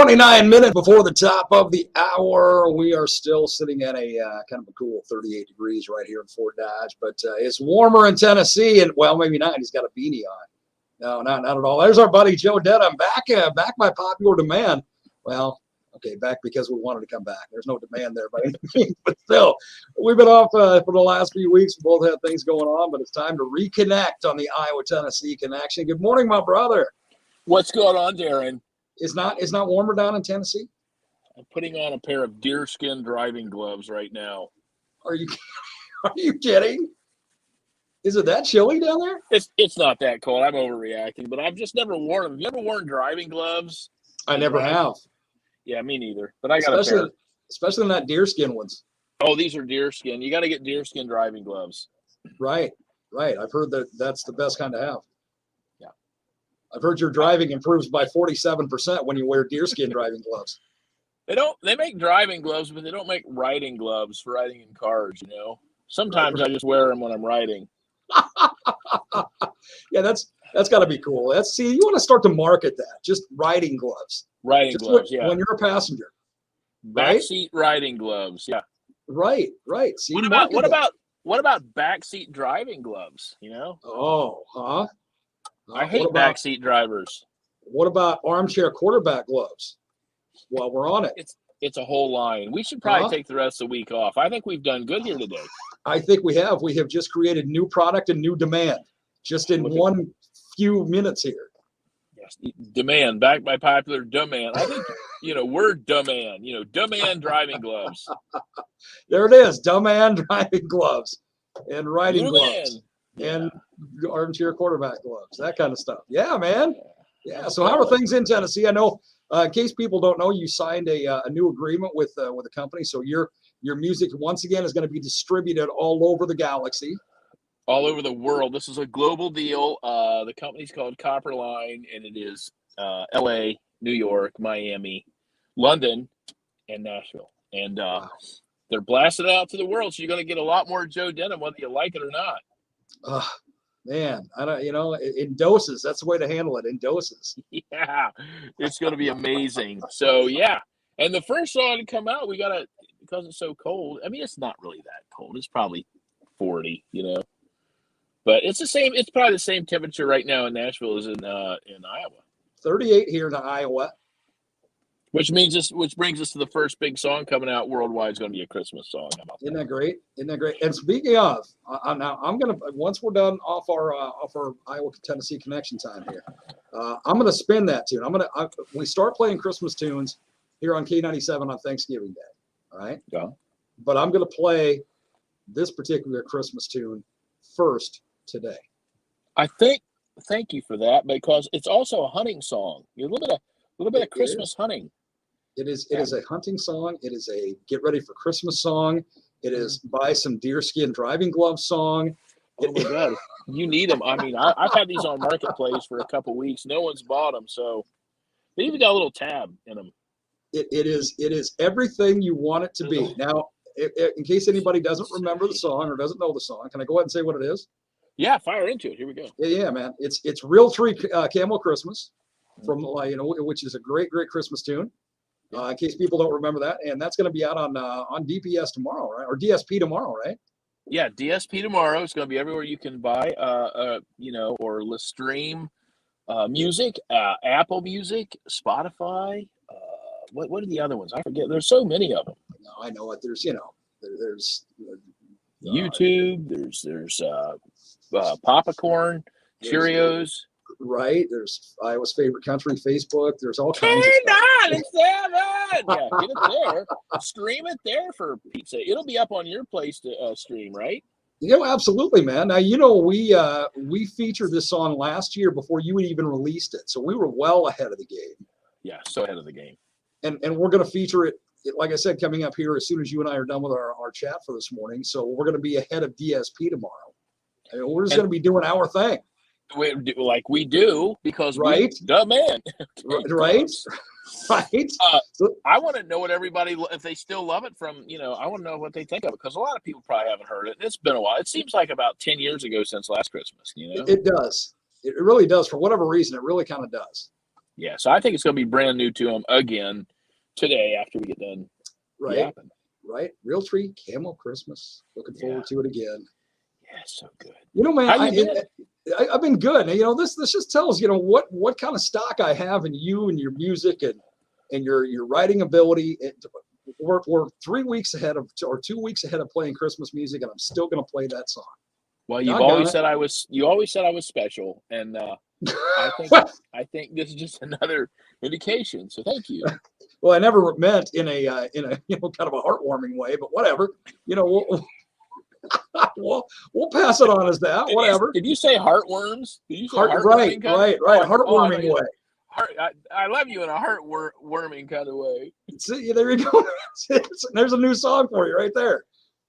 29 minutes before the top of the hour. We are still sitting at a kind of a cool 38 degrees right here in Fort Dodge, but it's warmer in Tennessee, and well, maybe not. He's got a beanie on. No, not at all. There's our buddy Joe Denim back by popular demand. Well, okay, back because we wanted to come back. There's no demand there by any means, but still, we've been off for the last few weeks. We both had things going on, but it's time to reconnect on the Iowa-Tennessee connection. Good morning, my brother. What's going on, Darren? It's not warmer down in Tennessee? I'm putting on a pair of deerskin driving gloves right now. Are you kidding? Is it that chilly down there? It's not that cold. I'm overreacting, but I've just never worn them. Have you ever worn driving gloves? I never have. Yeah, me neither. But I got a pair. Especially not deerskin ones. Oh, these are deerskin. You got to get deerskin driving gloves. Right. I've heard that's the best kind to have. Yeah. I've heard your driving improves by 47% when you wear deerskin driving gloves. They make driving gloves, but they don't make riding gloves for riding in cars, Sometimes I just wear them when I'm riding. Yeah, that's got to be cool. You want to start to market that. Just riding gloves. Riding gloves, yeah. When you're a passenger. Backseat riding gloves, yeah. Right. See, what about backseat driving gloves, Oh, huh? I hate backseat drivers. What about armchair quarterback gloves? While we're on it. It's a whole line. We should probably take the rest of the week off. I think we've done good here today. I think we have. We have just created new product and new demand just in one few minutes here. Yes, demand, backed by popular demand. I think, we're demand, demand driving gloves. There it is, demand driving gloves and riding gloves and armchair quarterback gloves, that kind of stuff. Yeah, man. Yeah, so how are things in Tennessee? I know, in case people don't know, you signed a new agreement with a company, so your music, once again, is going to be distributed all over the galaxy. All over the world. This is a global deal. The company's called Copperline, and it is LA, New York, Miami, London, and Nashville. And they're blasting it out to the world, so you're going to get a lot more Joe Denim, whether you like it or not. Man, I don't, in doses. That's the way to handle it, in doses. Yeah, it's going to be amazing. So, yeah. And the first song to come out, because it's so cold. I mean, it's not really that cold. It's probably 40, But it's the same. It's probably the same temperature right now in Nashville as in Iowa. 38 here in Iowa. Which brings us to the first big song coming out worldwide. Is going to be a Christmas song. How about that? Isn't that great? And speaking of, now I'm gonna, once we're done off our Iowa Tennessee connection time here, I'm gonna spin that tune. We start playing Christmas tunes here on K97 on Thanksgiving Day. All right. Yeah. But I'm gonna play this particular Christmas tune first today. Thank you for that, because it's also a hunting song. A little bit of Christmas hunting. It is a hunting song. It is a get ready for Christmas song. It is buy some deerskin driving glove song. Oh my God, you need them. I mean, I've had these on Marketplace for a couple weeks. No one's bought them, so they even got a little tab in them. It is everything you want it to be. Now, in case anybody doesn't remember the song or doesn't know the song, can I go ahead and say what it is? Yeah, fire into it. Here we go. Yeah, man. It's Real Tree Camel Christmas from which is a great Christmas tune. In case people don't remember that, and that's going to be out on DPS tomorrow, right? Or DSP tomorrow, right? Yeah, DSP tomorrow. It's going to be everywhere you can buy, or stream music, Apple Music, Spotify. What are the other ones? I forget. There's so many of them. No, I know it. There's YouTube. There's Popcorn, Cheerios. Right. There's Iowa's Favorite Country Facebook. There's all kinds of stuff. Yeah, get it there. Stream it there for Pete's sake. It'll be up on your place to stream, right? Absolutely, man. Now, we featured this song last year before you had even released it. So we were well ahead of the game. Yeah, so ahead of the game. And we're going to feature it, like I said, coming up here as soon as you and I are done with our chat for this morning. So we're going to be ahead of DSP tomorrow. I mean, we're just going to be doing our thing. Like we do, because we demand. Right. So I want to know what everybody, if they still love it from, I want to know what they think of it, because a lot of people probably haven't heard it. It's been a while. It seems like about 10 years ago since last Christmas, It does. It really does. For whatever reason, it really kind of does. Yeah, so I think it's going to be brand new to them again today after we get done Right. yapping. Right. Realtree Camo Christmas. Looking forward to it again. Yeah, so good. You know, man, How you been? I've been good. You know, this just tells, you know, what kind of stock I have in you and your music and your writing ability. We're 3 weeks ahead of, or 2 weeks ahead of playing Christmas music, and I'm still going to play that song. Well, you always said I was special, and I think this is just another indication. So thank you. Well, I never meant in a you know, kind of a heartwarming way, but whatever. You know, we'll pass it on as that. Whatever. Did you say heartworms? Did you say right? Heartwarming way. I love you in a heartwarming kind of way. See, there you go. There's a new song for you right there.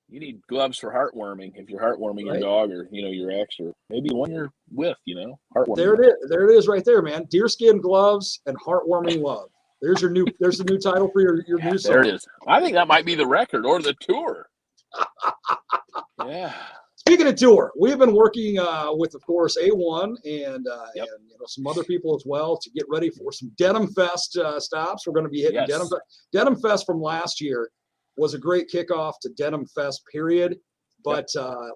You need gloves for heartwarming if you're heartwarming your dog or, you know, your ex, or maybe one you're with, you know, heartwarming. There it is right there, man. Deerskin gloves and heartwarming love. There's the new title for your new song. There it is. I think that might be the record or the tour. Yeah. Speaking of tour, we've been working with, of course, A1 and you know, some other people as well to get ready for some Denim Fest stops. We're going to be hitting Denim Fest from last year. Was a great kickoff to Denim Fest, period. But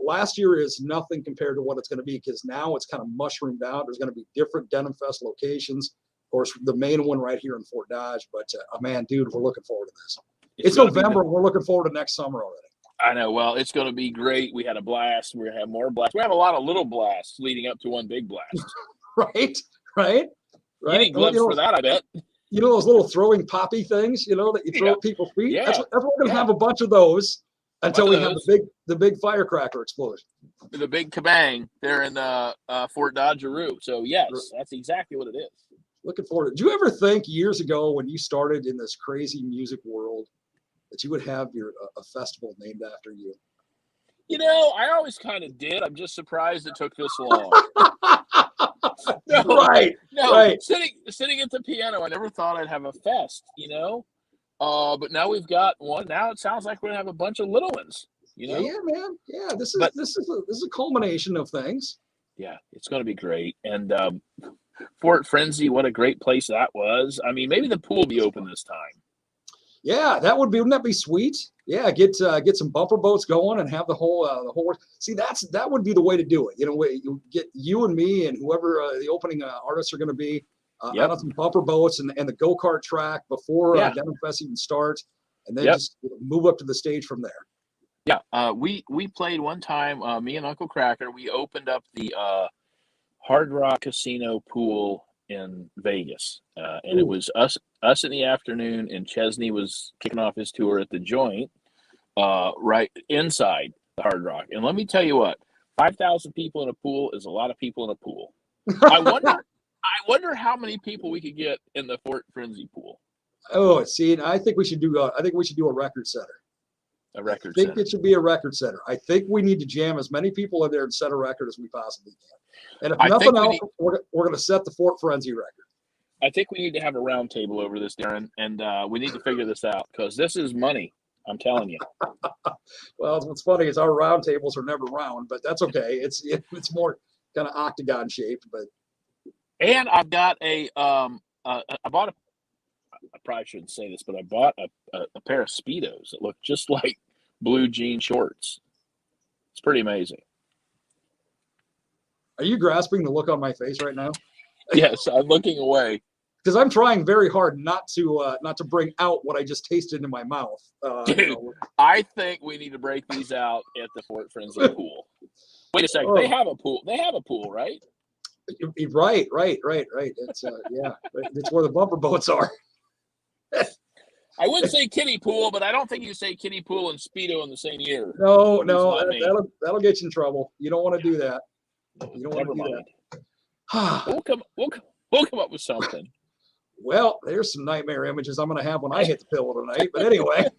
last year is nothing compared to what it's going to be, because now it's kind of mushroomed out. There's going to be different Denim Fest locations. Of course, the main one right here in Fort Dodge. But, man, dude, we're looking forward to this. It's November. We're looking forward to next summer already. I know. Well, it's going to be great. We had a blast. We're going to have more blasts. We have a lot of little blasts leading up to one big blast. Right. You need gloves for that, I bet. You know those little throwing poppy things, you know, that you throw at people's feet? Yeah. That's what we're going to have, a bunch of those until we have the big firecracker explosion. The big kabang there in Fort Dodgeroo. So, yes, that's exactly what it is. Looking forward to it. Did you ever think years ago when you started in this crazy music world that you would have a festival named after you? You know, I always kind of did. I'm just surprised it took this long. Right. Sitting at the piano, I never thought I'd have a fest, you know. But now we've got one. Now it sounds like we're gonna have a bunch of little ones. You know. Yeah, man. Yeah, this is a culmination of things. Yeah, it's going to be great. And Fort Frenzy, what a great place that was. I mean, maybe the pool will be open this time. Yeah, wouldn't that be sweet? Yeah, get some bumper boats going and have the whole. See, that would be the way to do it. You know, you get you and me and whoever the opening artists are going to be out on some bumper boats and the go-kart track before Denim Fest even starts, and then just move up to the stage from there. Yeah, we played one time. Me and Uncle Cracker, we opened up the Hard Rock Casino pool in Vegas, and it was us in the afternoon, and Chesney was kicking off his tour at the Joint, right inside the Hard Rock. And let me tell you what, 5,000 people in a pool is a lot of people in a pool. I wonder how many people we could get in the Fort Frenzy pool. Oh, see, I think we should do a record setter. A record I think it should be a record setter. I think we need to jam as many people in there and set a record as we possibly can. And if nothing else, we're going to set the Fort Frenzy record. I think we need to have a round table over this, Darren, and we need to figure this out, because this is money. I'm telling you. Well, what's funny is our round tables are never round, but that's okay. It's more kind of octagon shaped, but. And I've got I probably shouldn't say this, but I bought a pair of Speedos that look just like blue jean shorts. It's pretty amazing. Are you grasping the look on my face right now? Yes, I'm looking away. Because I'm trying very hard not to bring out what I just tasted in my mouth. Dude, I think we need to break these out at the Fort Frenzy pool. Wait a second. They have a pool. They have a pool, right? Right. It's it's where the bumper boats are. I wouldn't say kiddie pool, but I don't think you say kiddie pool and Speedo in the same year. No, that'll get you in trouble. You don't want to do that. You don't want to do that. We'll come up with something. Well, there's some nightmare images I'm going to have when I hit the pillow tonight. But anyway,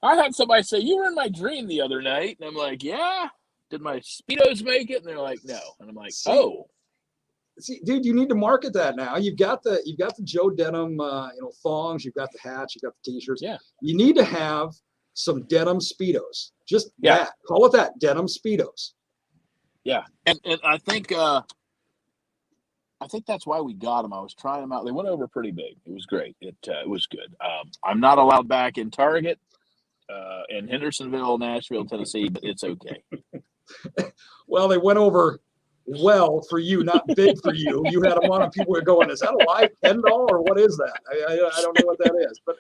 I had somebody say, "You were in my dream the other night," and I'm like, "Yeah." Did my Speedos make it? And they're like, "No." And I'm like, "Oh." See, dude, you need to market that now. You've got the Joe Denim, thongs. You've got the hats. You've got the T-shirts. Yeah. You need to have some denim Speedos. Just that. Call it that. Denim Speedos. Yeah, and I think I think that's why we got them. I was trying them out. They went over pretty big. It was great. It was good. I'm not allowed back in Target in Hendersonville, Nashville, Tennessee, but it's okay. Well, they went over well for you, not big for you. You had them on, and people were going, "Is that a live Ken doll or what is that?" I don't know what that is, but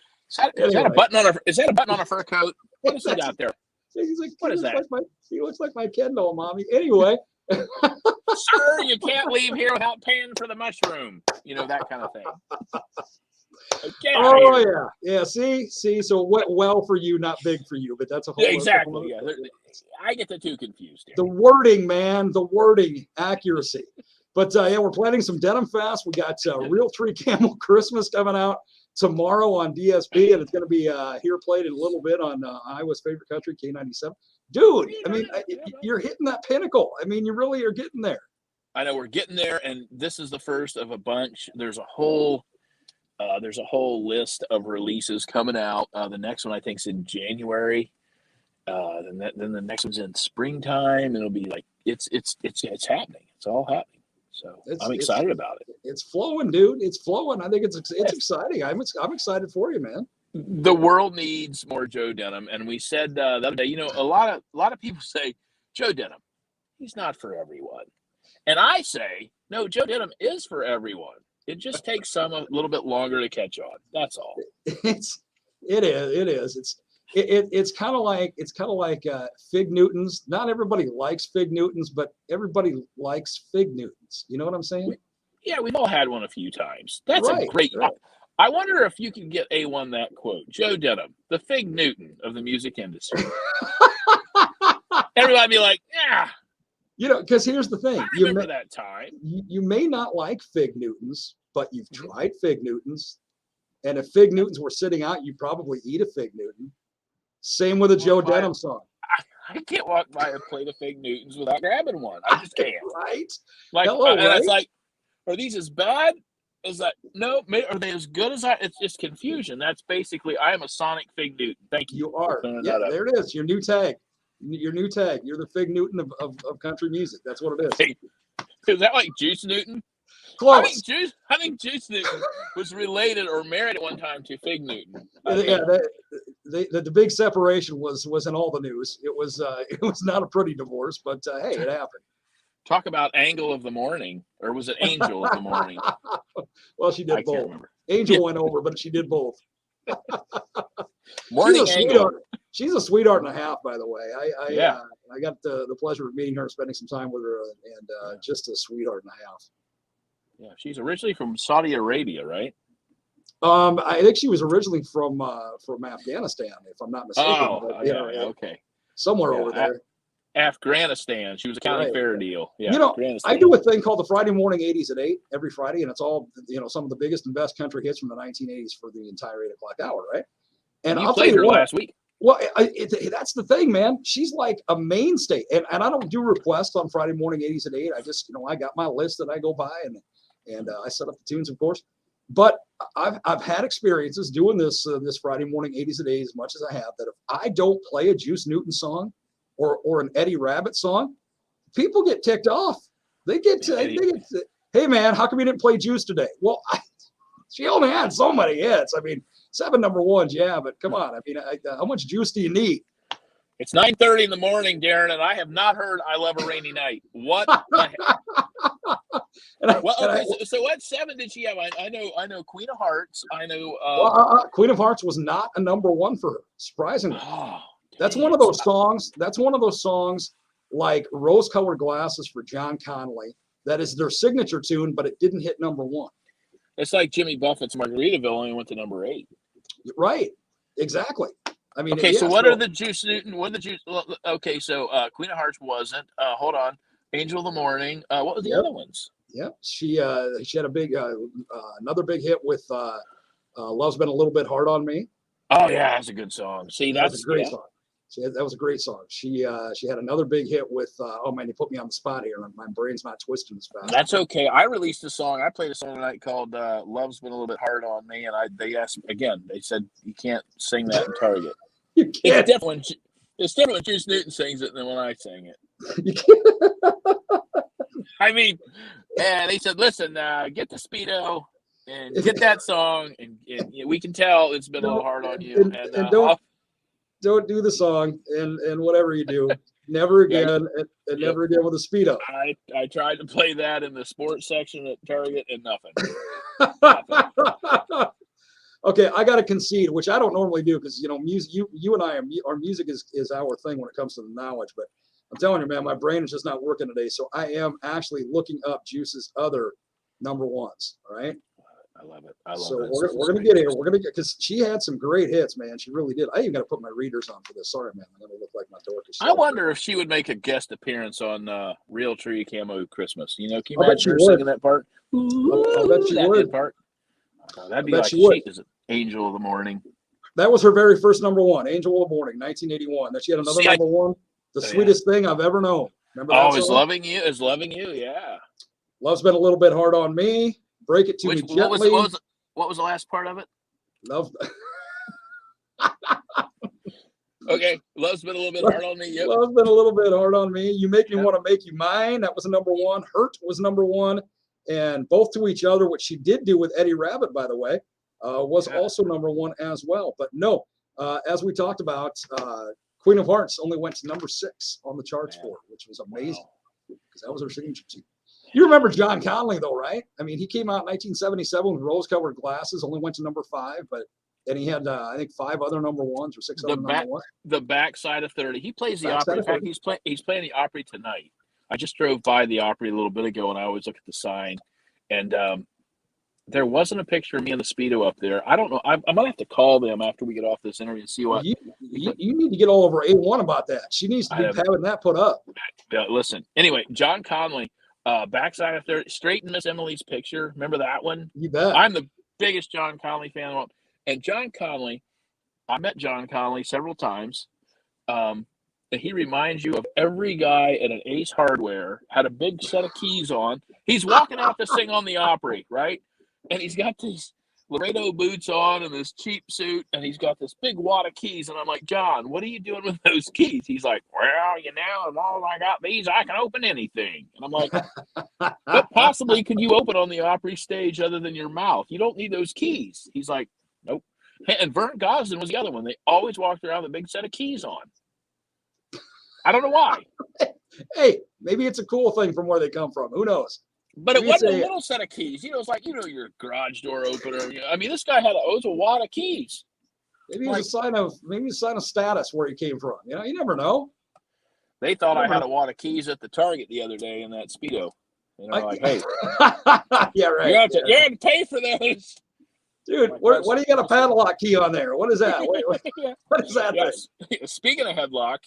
Is that a button on a? Is that a button on a fur coat? What is he got there? He's like, what is that? He looks like my Ken doll, mommy. Anyway. Sir, you can't leave here without paying for the mushroom. You know, that kind of thing. Oh, yeah. See. So it went well for you, not big for you, but that's a whole exactly. Yeah, I get the two confused here. The wording, man, the wording accuracy. But yeah, we're planning some Denim Fest. We got Real Tree Camel Christmas coming out tomorrow on DSP, and it's going to be here played in a little bit on Iowa's favorite country, K97. Dude, I mean, you're hitting that pinnacle. I mean, you really are getting there. I know we're getting there, and this is the first of a bunch. There's a whole list of releases coming out. The next one I think is in January. Then the next one's in springtime. It'll be like it's happening. It's all happening. So I'm excited about it. It's flowing, dude. It's flowing. I think it's exciting. I'm excited for you, man. The world needs more Joe Denim, and we said the other day. You know, a lot of people say Joe Denim, he's not for everyone, and I say no. Joe Denim is for everyone. It just takes some a little bit longer to catch on. That's all. It is. It's kind of like Fig Newtons. Not everybody likes Fig Newtons, but everybody likes Fig Newtons. You know what I'm saying? We've all had one a few times. That's a great. Right. I wonder if you can get A1 that quote. Joe Denim, the Fig Newton of the music industry. Everybody be like, yeah. You know, because here's the thing. I remember that time. You may not like Fig Newtons, but you've tried Fig Newtons. And if Fig Newtons were sitting out, you'd probably eat a Fig Newton. Same with a Joe Denim song. I can't walk by a plate of Fig Newtons without grabbing one. I just can't. Right? Like, Hello, and it's like, are these as bad? Is that no? Are they as good as I? It's just confusion. That's basically, I am a Sonic Fig Newton. Thank you. You are. Yeah, there it is. Your new tag. You're the Fig Newton of country music. That's what it is. Hey, is that like Juice Newton? Close. I think Juice Newton was related or married at one time to Fig Newton. Yeah, the big separation was in all the news. It was not a pretty divorce, but hey, it happened. Talk about angle of the morning, or was it angel of the morning? Well, she did both. Angel went over, but she did both. Morning angle. She's a sweetheart and a half, by the way. I got the pleasure of meeting her, spending some time with her, and just a sweetheart and a half. Yeah, she's originally from Saudi Arabia, right? I think she was originally from Afghanistan, if I'm not mistaken. Oh, but, okay. Somewhere over there. Afghanistan. She was a county fair deal. Yeah. You know, I do a thing called the Friday Morning 80s at 8 every Friday, and it's all, some of the biggest and best country hits from the 1980s for the entire 8 o'clock hour, right? And you played her last week. Well, that's the thing, man. She's like a mainstay, and I don't do requests on Friday Morning 80s at 8. I just, I got my list that I go by, and I set up the tunes, of course. But I've had experiences doing this Friday Morning 80s at 8 as much as I have, that if I don't play a Juice Newton song or an Eddie Rabbit song, people get ticked off. They get hey man, how come you didn't play Juice today? Well, she only had so many hits. I mean, 7 number ones, yeah, but come on. I mean, how much juice do you need? It's 9:30 in the morning, Darren, and I have not heard "I Love a Rainy Night." What? So what 7 did she have? I know Queen of Hearts. I know. Queen of Hearts was not a number 1 for her, surprisingly. That's one of those songs. That's one of those songs like Rose-Colored Glasses for John Connolly. That is their signature tune, but it didn't hit number 1. It's like Jimmy Buffett's Margaritaville only went to number 8. Right. Exactly. I mean, okay. So what are the Juice Newton? What are the Juice? Okay. So Queen of Hearts wasn't. Hold on. Angel of the Morning. What were the other ones? Yeah. She had a big another big hit with Love's Been a Little Bit Hard on Me. Oh yeah, that's a good song. See, that's a great song. That was a great song. She had another big hit with oh man, you put me on the spot here. My brain's not twisting as fast. That's okay. I released a song. I played a song tonight called "Love's Been a Little Bit Hard on Me," and they asked me again. They said you can't sing that in Target. You can't. It's different when Juice Newton sings it than when I sing it. I mean, And he said, "Listen, get the Speedo and get that song, and we can tell it's been a little hard on you." And don't do the song and whatever you do. Never again, and never again with a Speedo. I tried to play that in the sports section at Target, and nothing. Okay, I got to concede, which I don't normally do because music. You and I our music is our thing when it comes to the knowledge. But I'm telling you, man, my brain is just not working today. So I am actually looking up Juice's other number ones. All right. I love it. I love so it. we're gonna get here. We're gonna get because she had some great hits, man. She really did. I even got to put my readers on for this. Sorry, man. I'm gonna look like my dorkish. I wonder if she would make a guest appearance on Real Tree Camo Christmas. Can you I bet imagine her she would. singing that part? I bet she would. Part. That'd be bet like she would. she is an angel of the morning. That was her very first number one, Angel of the Morning, 1981. Then she had another number one, The Sweetest Thing I've Ever Known. Remember that song? Is Loving You, yeah. Love's Been a Little Bit Hard on Me, Break It to Me Gently. What was the last part of it? Love. Okay, Love's Been a Little Bit Hard on Me. Yep. Love's Been a Little Bit Hard on Me. You Make Me Want to Make You Mine. That was a number one. Hurt was number one. And Both to Each Other, which she did do with Eddie Rabbitt, by the way, was also number one as well. But no, as we talked about, Queen of Hearts only went to number 6 on the charts for it, which was amazing because that was her signature tune. You remember John Conley, though, right? I mean, he came out in 1977 with rose-colored glasses, only went to number 5, but then he had, I think, 5 other number ones or 6 other number ones. The backside of 30. He plays the Opry. In fact, he's playing the Opry tonight. I just drove by the Opry a little bit ago, and I always look at the sign. And there wasn't a picture of me in the Speedo up there. I don't know. I'm going to have to call them after we get off this interview and see what. You need to get all over A1 about that. She needs to be having that put up. Yeah, listen. Anyway, John Conley, backside of 30, straight in Miss Emily's picture. Remember that one? You bet. I'm the biggest John Conley fan in the world. And John Conley, I met John Conley several times. And he reminds you of every guy at an Ace Hardware, had a big set of keys on. He's walking out to sing on the Opry, right? And he's got these Laredo boots on and this cheap suit, and he's got this big wad of keys. And I'm like, John, what are you doing with those keys? He's like, well, as long as I got these, I can open anything. And I'm like, what possibly could you open on the Opry stage other than your mouth? You don't need those keys. He's like, nope. And Vern Gosdin was the other one. They always walked around with a big set of keys on. I don't know why. Hey, maybe it's a cool thing from where they come from. Who knows? But it wasn't a little set of keys. It's like, your garage door opener. I mean, this guy had a wad of keys. Maybe it's a sign of status where he came from. You never know. They thought I had a wad of keys at the Target the other day in that Speedo. Hey. Yeah, right. You have to pay for those. Dude, what do you got a padlock key on there? What is that? What is that thing? Speaking of headlock.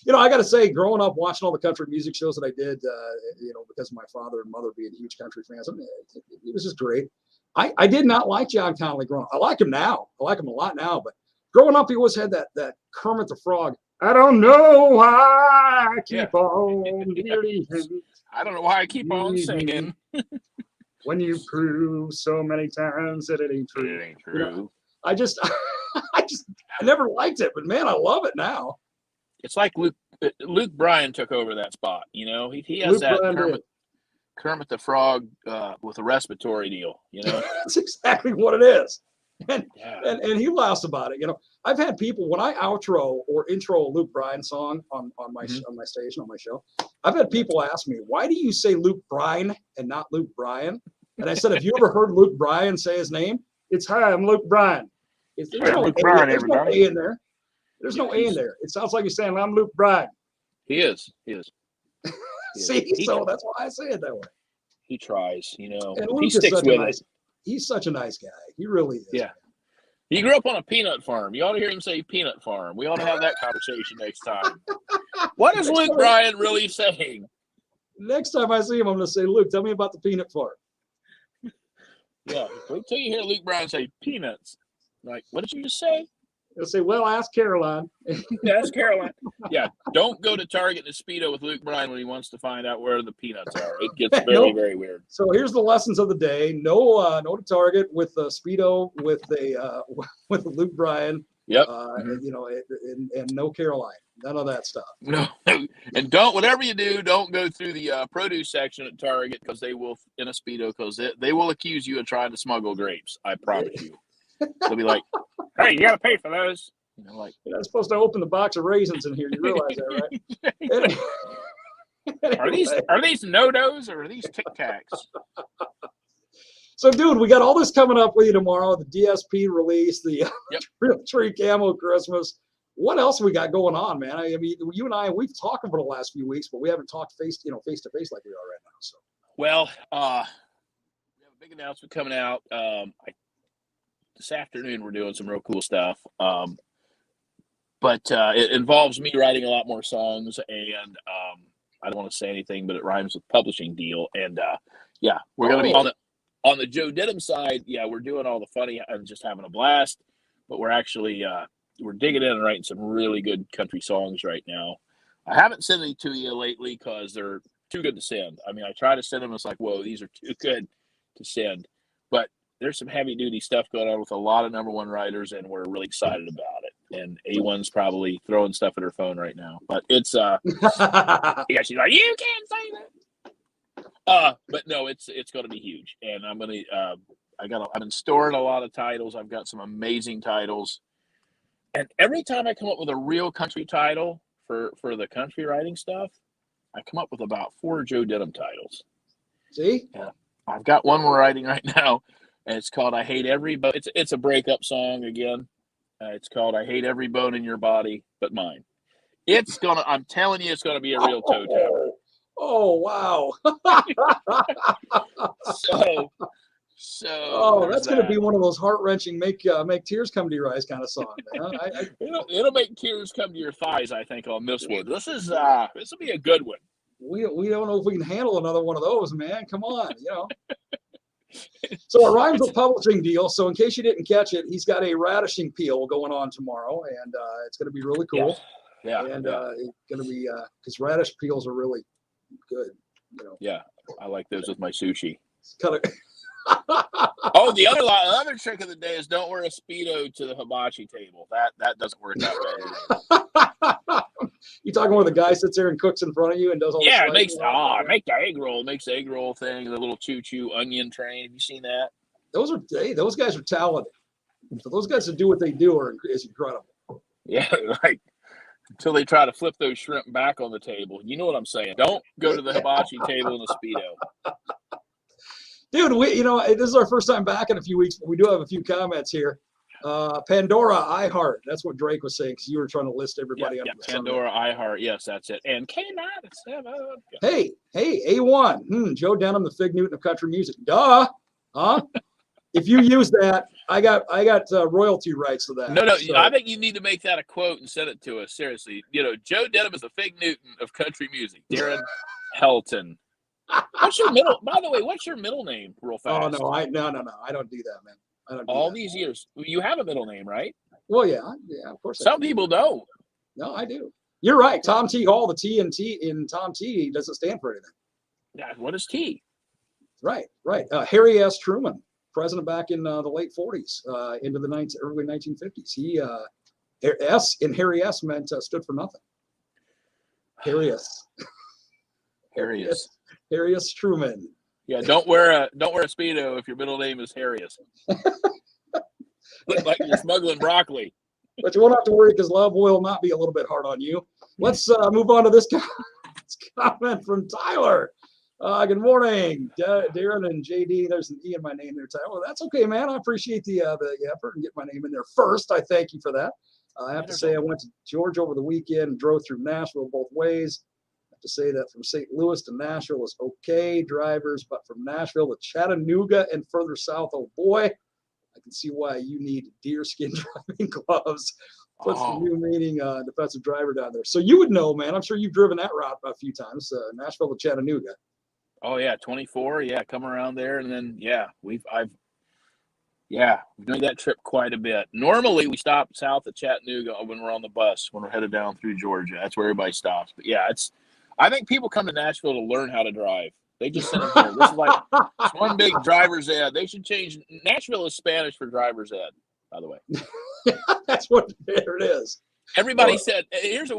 I got to say, growing up, watching all the country music shows that I did, because of my father and mother being huge country fans, it was just great. I did not like John Conley growing up. I like him now. I like him a lot now. But growing up, he always had that Kermit the Frog. I don't know why I keep on believing. I don't know why I keep on singing. When you prove so many times that it ain't true. It ain't true. I never liked it, but man, I love it now. It's like Luke Bryan took over that spot. He has that Kermit the Frog with a respiratory deal. That's exactly what it is. And he laughs about it. I've had people when I outro or intro a Luke Bryan song on my station, on my show, I've had people ask me, why do you say Luke Bryan and not Luke Bryan? And I said, have you ever heard Luke Bryan say his name? It's hi, I'm Luke Bryan. There's no A in there. There's no A in there. It sounds like you're saying, I'm Luke Bryan. He is. See, that's why I say it that way. He tries, And he sticks with it. He's such a nice guy. He really is. Yeah. He grew up on a peanut farm. You ought to hear him say peanut farm. We ought to have that conversation next time. What is Luke Bryan really saying? Next time I see him, I'm going to say, Luke, tell me about the peanut farm. Yeah. Wait till you hear Luke Bryan say peanuts. Like, what did you just say? He'll say, well, ask Caroline. Ask Caroline. Yeah. Don't go to Target in a Speedo with Luke Bryan when he wants to find out where the peanuts are. It gets very, very weird. So here's the lessons of the day. No to Target with a Speedo with a Luke Bryan Yep. You know, and no Caroline, none of that stuff. No, and whatever you do, don't go through the produce section at Target because they will, in a Speedo, because they will accuse you of trying to smuggle grapes. I promise you. They'll be like, "Hey, you got to pay for those." You know, like, you're not supposed to open the box of raisins in here. You realize that, right? Anyway. Are these No-Dos or are these Tic Tacs? So, dude, we got all this coming up with you tomorrow. The DSP release, the Real Tree Camo Christmas. What else we got going on, man? I mean, you and I, we've talked for the last few weeks, but we haven't talked face to face like we are right now. So, well, we have a big announcement coming out this afternoon. We're doing some real cool stuff, but it involves me writing a lot more songs, and I don't want to say anything, but it rhymes with publishing deal, and we're going to be on the Joe Denim side. Yeah, we're doing all the funny and just having a blast, but we're actually we're digging in and writing some really good country songs right now. I haven't sent any to you lately because they're too good to send. I mean, I try to send them. It's like, whoa, these are too good to send. But there's some heavy duty stuff going on with a lot of #1 writers, and we're really excited about it. And A1's probably throwing stuff at her phone right now. But it's yeah, she's like, you can't say that. But no, it's going to be huge, and I'm going to I've been storing a lot of titles. I've got some amazing titles. And every time I come up with a real country title for the country writing stuff, I come up with about 4 Joe Denim titles. See? Yeah. I've got one we're writing right now, and it's called I Hate Every Bone. It's a breakup song again. It's called I Hate Every Bone in Your Body But Mine. I'm telling you, it's going to be a real toe tapper. Oh, wow. So that's going to be one of those heart-wrenching make tears come to your eyes kind of songs. It'll make tears come to your thighs, I think, on this one. This will be a good one. We don't know if we can handle another one of those, man. Come on, you know. So it rhymes with publishing deal. So in case you didn't catch it, he's got a radishing peel going on tomorrow, and it's going to be really cool. Yeah. And it's going to be because radish peels are really good. You know. Yeah, I like those with my sushi. It's kind of. Oh, the other trick of the day is don't wear a Speedo to the hibachi table. That doesn't work out right. You talking where the guy sits there and cooks in front of you and does all the it makes the egg roll. It makes the egg roll thing, the little choo-choo onion train. Have you seen that? Those guys are talented. So those guys that do what they do is incredible. Yeah, like until they try to flip those shrimp back on the table. You know what I'm saying? Don't go to the hibachi table in a Speedo. Dude, this is our first time back in a few weeks, but we do have a few comments here. Pandora, iHeart. That's what Drake was saying because you were trying to list everybody up. Pandora, iHeart. Yes, that's it. And K97. Hey, A1. Joe Denim, the Fig Newton of country music. Duh. Huh? If you use that, I got royalty rights to that. No. So. I think you need to make that a quote and send it to us. Seriously. Joe Denim is the Fig Newton of country music. Darren Helton. What's your middle? By the way, what's your middle name, real fast? Oh no, I don't do that, man. I don't. All these years, you have a middle name, right? Well, yeah, of course. Some people don't. No, I do. You're right. Tom T. Hall. The T in Tom T. doesn't stand for anything. Yeah. What is T? Right. Harry S. Truman, president back in the late 40s, into the early 1950s. He S in Harry S. meant stood for nothing. Harry S. Harrius Truman. Yeah, don't wear a Speedo if your middle name is Harrius. Look like you're smuggling broccoli. But you won't have to worry because love will not be a little bit hard on you. Let's move on to this comment from Tyler. Good morning, Darren and JD. There's an E in my name there, Tyler. Well, that's okay, man. I appreciate the effort and get my name in there first. I thank you for that. I have to say I went to Georgia over the weekend and drove through Nashville both ways. To say that from St. Louis to Nashville is okay drivers, but from Nashville to Chattanooga and further south, oh boy, I can see why you need deerskin driving gloves. Puts the new meaning defensive driver down there. So you would know, man. I'm sure you've driven that route a few times, Nashville to Chattanooga. Oh yeah, 24. Yeah, come around there, and then we've made that trip quite a bit. Normally we stop south of Chattanooga when we're on the bus when we're headed down through Georgia. That's where everybody stops. But yeah, I think people come to Nashville to learn how to drive. They just send them here. This is like it's one big driver's ed. They should change. Nashville is Spanish for driver's ed. by the way. That's what there it is. Everybody said, here's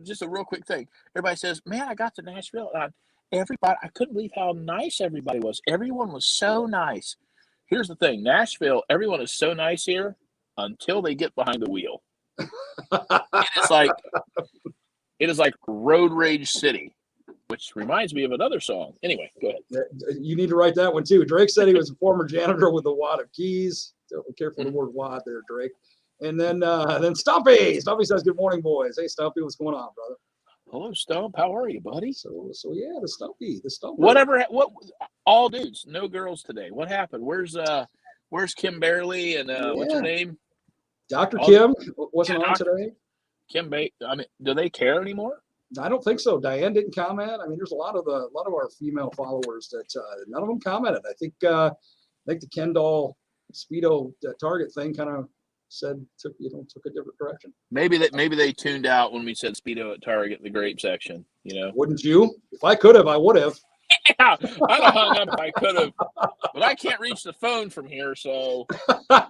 just a real quick thing. Everybody says, man, I got to Nashville. Everybody, I couldn't believe how nice everybody was. Everyone was so nice. Here's the thing, Nashville, everyone is so nice here until they get behind the wheel. It is like road rage city, which reminds me of another song. Anyway, go ahead. You need to write that one too. Drake said he was a former janitor with a wad of keys. So be careful the word wad there, Drake. And then Stumpy. Stumpy says, good morning, boys. Hey, Stumpy, what's going on, brother? Hello, Stump. How are you, buddy? So yeah, the Stumpy. Whatever. What? All dudes, no girls today. What happened? Where's Kim Barely and what's her name? Dr. Kim wasn't on today. Kim I mean, do they care anymore? I don't think so. Diane didn't comment. I mean, there's a lot of our female followers that none of them commented. I think the Kendall Speedo Target thing kind of took a different direction. Maybe they tuned out when we said Speedo at Target, the grape section. Wouldn't you? If I could have, I would have. Yeah, I'd have hung up if I could have, but I can't reach the phone from here. So, all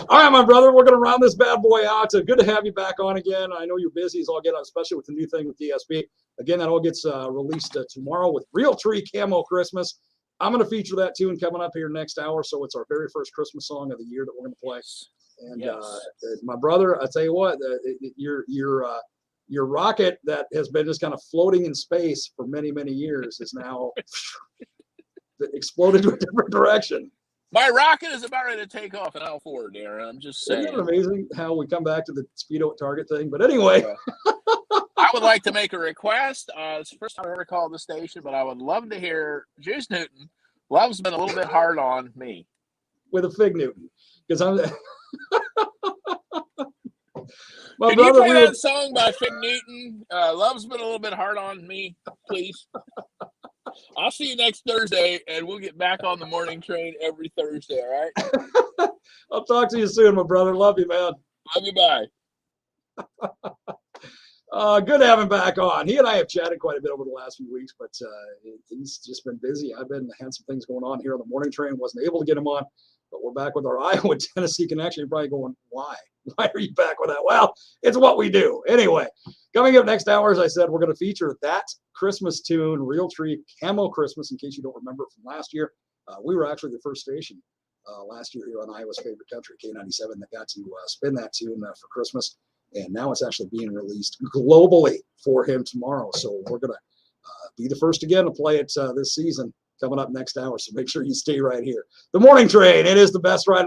right, my brother, we're gonna round this bad boy out. Good to have you back on again. I know you're busy as all get out, especially with the new thing with DSP. Again, that all gets released tomorrow with Real Tree Camo Christmas. I'm gonna feature that tune coming up here next hour. So it's our very first Christmas song of the year that we're gonna play. And my brother, I tell you what, your rocket that has been just kind of floating in space for many, many years is now exploded to a different direction. My rocket is about ready to take off in aisle 4, Darren. I'm just saying. Isn't it amazing how we come back to the Speedo at Target thing? But anyway. I would like to make a request. It's the first time I ever called the station, but I would love to hear Juice Newton. Love's been a little bit hard on me. With a Fig Newton. Because I'm... Can you play that song by Fig Newton? Love's been a little bit hard on me, please. I'll see you next Thursday, and we'll get back on the morning train every Thursday, all right? I'll talk to you soon, my brother. Love you, man. Love you, bye. Good to have him back on. He and I have chatted quite a bit over the last few weeks, but he's just been busy. I've had some things going on here on the morning train. Wasn't able to get him on, but we're back with our Iowa-Tennessee connection. You're probably going, why? Why are you back with that? Well, it's what we do. Anyway, coming up next hour, as I said, we're going to feature that Christmas tune, Real Tree Camo Christmas, in case you don't remember it from last year. We were actually the first station last year here on Iowa's favorite country, K97, that got to spin that tune for Christmas. And now it's actually being released globally for him tomorrow. So we're going to be the first again to play it this season coming up next hour. So make sure you stay right here. The Morning Train, it is the best ride.